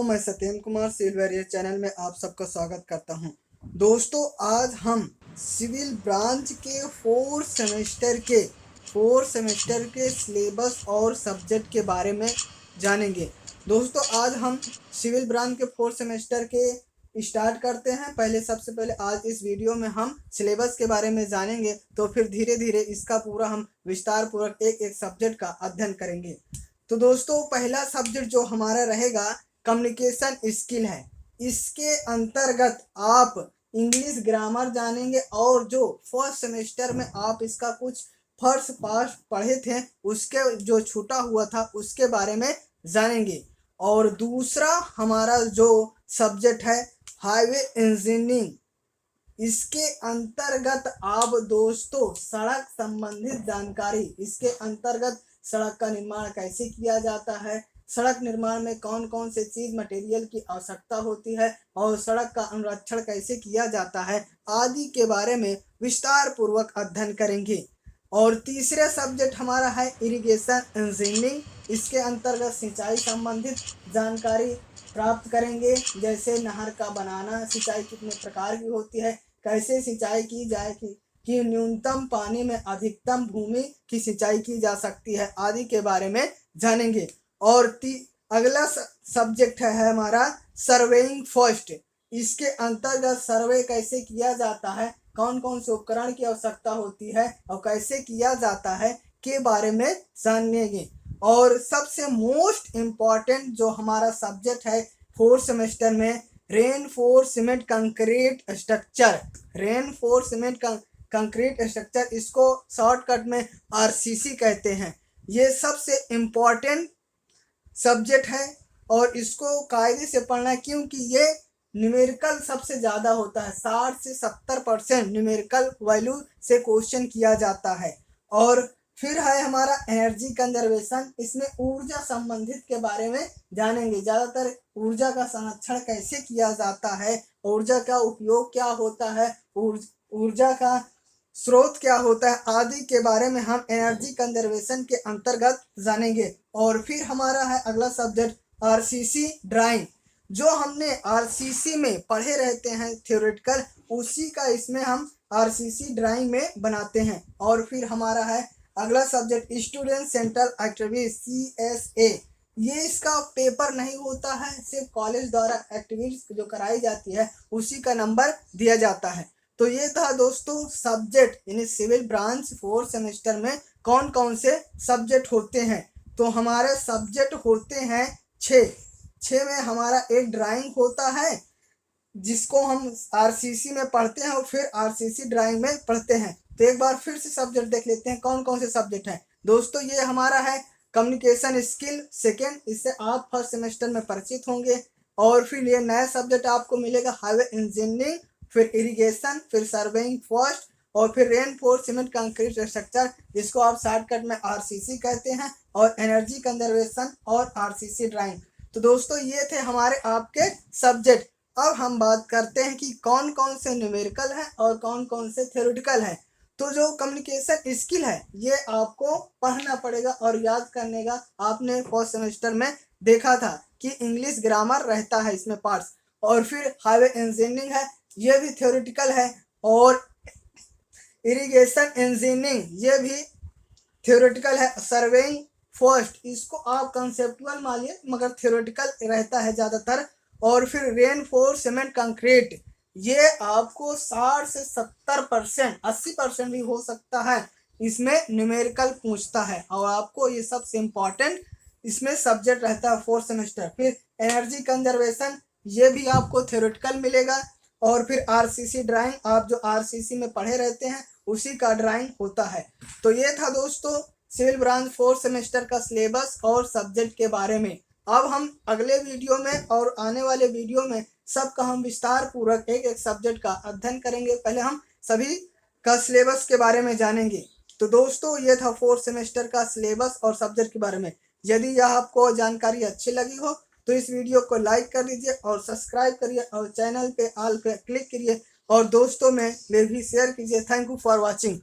मैं सत्येंद्र कुमार सिल्वेरिया चैनल में आप सबका स्वागत करता हूं। दोस्तों, आज हम सिविल ब्रांच के फोर्थ सेमेस्टर के सिलेबस और सब्जेक्ट के बारे में जानेंगे। दोस्तों, आज हम सिविल ब्रांच के फोर्थ सेमेस्टर के स्टार्ट करते हैं। सबसे पहले आज इस वीडियो में हम सिलेबस के बारे में जानेंगे, तो फिर धीरे धीरे इसका पूरा हम विस्तार पूर्वक एक एक सब्जेक्ट का अध्ययन करेंगे। तो दोस्तों, पहला सब्जेक्ट जो हमारा रहेगा कम्युनिकेशन स्किल है। इसके अंतर्गत आप इंग्लिश ग्रामर जानेंगे और जो फर्स्ट सेमेस्टर में आप इसका कुछ फर्स्ट पार्ट पढ़े थे उसके जो छूटा हुआ था उसके बारे में जानेंगे। और दूसरा हमारा जो सब्जेक्ट है हाईवे इंजीनियरिंग, इसके अंतर्गत आप दोस्तों सड़क संबंधित जानकारी, इसके अंतर्गत सड़क का निर्माण कैसे किया जाता है, सड़क निर्माण में कौन कौन से चीज मटेरियल की आवश्यकता होती है और सड़क का अनुरक्षण कैसे किया जाता है आदि के बारे में विस्तार पूर्वक अध्ययन करेंगे। और तीसरा सब्जेक्ट हमारा है इरिगेशन इंजीनियरिंग। इसके अंतर्गत सिंचाई संबंधित जानकारी प्राप्त करेंगे, जैसे नहर का बनाना, सिंचाई कितने प्रकार की होती है, कैसे सिंचाई की जाए कि न्यूनतम पानी में अधिकतम भूमि की सिंचाई की जा सकती है आदि के बारे में जानेंगे। और अगला सब्जेक्ट है हमारा सर्वेइंग फर्स्ट। इसके अंतर्गत सर्वे कैसे किया जाता है, कौन कौन से उपकरण की आवश्यकता होती है और कैसे किया जाता है के बारे में जानेंगे। और सबसे मोस्ट इम्पॉर्टेंट जो हमारा सब्जेक्ट है फोर्थ सेमेस्टर में रेनफोर्समेंट कंक्रीट स्ट्रक्चर, इसको शॉर्टकट में आरसीसी कहते हैं। ये सबसे इम्पॉर्टेंट सब्जेक्ट है और इसको कायदे से पढ़ना है, क्योंकि ये न्यूमेरिकल सबसे ज़्यादा होता है। 60 से 70% न्यूमेरिकल वैल्यू से क्वेश्चन किया जाता है। और फिर है हमारा एनर्जी कंजर्वेशन। इसमें ऊर्जा संबंधित के बारे में जानेंगे। ज़्यादातर ऊर्जा का संरक्षण कैसे किया जाता है, ऊर्जा का उपयोग क्या होता है, ऊर्जा का स्रोत क्या होता है आदि के बारे में हम एनर्जी कंजर्वेशन के अंतर्गत जानेंगे। और फिर हमारा है अगला सब्जेक्ट आरसीसी ड्राइंग। जो हमने आरसीसी में पढ़े रहते हैं थ्योरेटिकल, उसी का इसमें हम आरसीसी ड्राइंग में बनाते हैं। और फिर हमारा है अगला subject student central activities CSA। ये इसका पेपर नहीं होता है, सिर्फ कॉलेज द्वारा एक्टिविटीज जो कराई जाती है उसी का नंबर दिया जाता है। तो ये था दोस्तों सब्जेक्ट, यानी सिविल ब्रांच फोर्थ सेमेस्टर में कौन कौन से सब्जेक्ट होते हैं। तो हमारे सब्जेक्ट होते हैं 6 में हमारा एक ड्राइंग होता है जिसको हम आरसीसी में पढ़ते हैं और फिर आरसीसी ड्राइंग में पढ़ते हैं। तो एक बार फिर से सब्जेक्ट देख लेते हैं कौन कौन से सब्जेक्ट हैं। दोस्तों, ये हमारा है कम्युनिकेशन स्किल सेकेंड, इससे आप फर्स्ट सेमेस्टर में परिचित होंगे। और फिर ये नया सब्जेक्ट आपको मिलेगा हाईवे इंजीनियरिंग, फिर इरिगेशन, फिर सर्वेइंग फर्स्ट, और फिर रेनफोर्समेंट कंक्रीट स्ट्रक्चर, जिसको आप शॉर्टकट में आरसीसी कहते हैं, और एनर्जी कंजर्वेशन और आरसीसी ड्राइंग। तो दोस्तों, ये थे हमारे आपके सब्जेक्ट। अब हम बात करते हैं कि कौन कौन से न्यूमेरिकल है और कौन कौन से थ्योरेटिकल है। तो जो कम्युनिकेशन स्किल है ये आपको पढ़ना पड़ेगा और याद करने का। आपने फर्स्ट सेमेस्टर में देखा था कि इंग्लिश ग्रामर रहता है इसमें पार्ट्स। और फिर हाईवे इंजीनियरिंग है, ये भी थ्योरेटिकल है। और इरिगेशन इंजीनियरिंग ये भी थ्योरेटिकल है। सर्वेइंग फर्स्ट, इसको आप कंसेप्चुअल मानिए मगर थ्योरेटिकल रहता है ज़्यादातर। और फिर रेनफोर्समेंट कंक्रीट, ये आपको 60 से 70%, 80% भी हो सकता है, इसमें न्यूमेरिकल पूछता है और आपको ये सबसे इम्पॉर्टेंट इसमें सब्जेक्ट रहता है फोर्थ सेमेस्टर। फिर एनर्जी कंजर्वेशन, ये भी आपको थ्योरेटिकल मिलेगा। और फिर आरसीसी ड्राइंग, आप जो आरसीसी में पढ़े रहते हैं उसी का ड्राइंग होता है। तो ये था दोस्तों सिविल ब्रांच फोर्थ सेमेस्टर का सिलेबस और सब्जेक्ट के बारे में। अब हम अगले वीडियो में और आने वाले वीडियो में सबका हम विस्तार पूर्वक एक एक सब्जेक्ट का अध्ययन करेंगे। पहले हम सभी का सिलेबस के बारे में जानेंगे। तो दोस्तों, ये था फोर्थ सेमेस्टर का सिलेबस और सब्जेक्ट के बारे में। यदि यह आपको जानकारी अच्छी लगी हो तो इस वीडियो को लाइक कर दीजिए और सब्सक्राइब करिए और चैनल पे ऑल पे क्लिक करिए और दोस्तों में भी शेयर कीजिए। Thank you for watching.